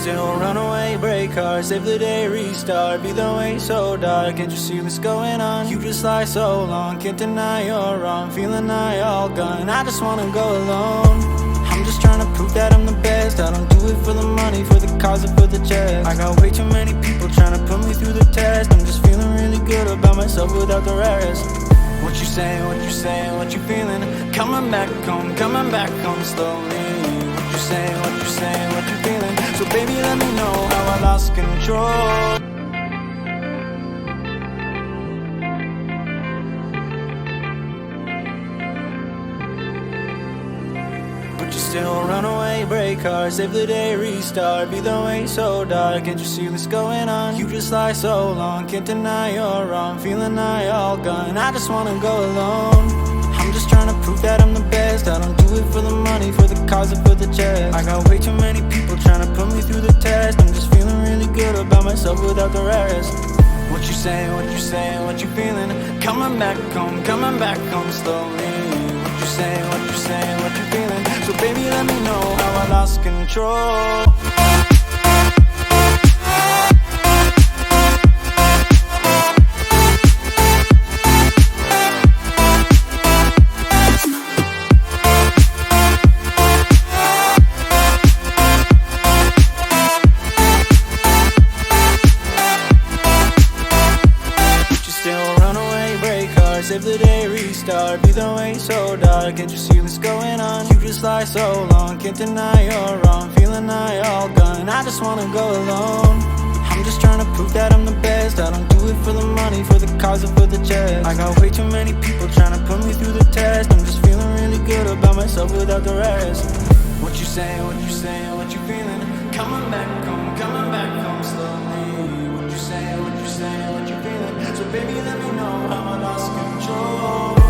still run away, break hearts, save the day, restart. Be the way so dark, can't you see what's going on? You just lie so long, can't deny you're wrong. Feeling I all gone, I just wanna go alone. I'm just trying to prove that I'm the best. I don't do it for the money, for the cause, or for the chest. I got way too many people trying to put me through the test. I'm just feeling really good about myself without the rest. What you saying, what you saying, what you feeling? Coming back home slowly. What you saying, what you saying, what you feeling? So baby, let me know how I lost control. But you still run away, break hearts, save the day, restart. Be the way so dark, can't you see what's going on? You just lie so long, can't deny you're wrong. Feeling I all gone, I just wanna go alone. I'm just trying to prove that I'm the best. I don't do it for the money, for the cause, or for the chest. I got way too many people trying to put me through the test. I'm just feeling really good about myself without the rest. What you saying, what you saying, what you feeling? Coming back home slowly. What you saying, what you saying, what you feeling? So baby, let me know how I lost control. Save the day, restart. Be the way so dark, can't you see what's going on? You just lie so long, can't deny you're wrong. Feeling I all gone, I just wanna go alone. I'm just trying to prove that I'm the best. I don't do it for the money, for the cause, or for the chest. I got way too many people trying to put me through the test. I'm just feeling really good about myself without the rest. What you saying, what you saying, what you feeling? Coming back home slowly. What you saying, what you saying, what you feeling? So baby, let me know how I lost control.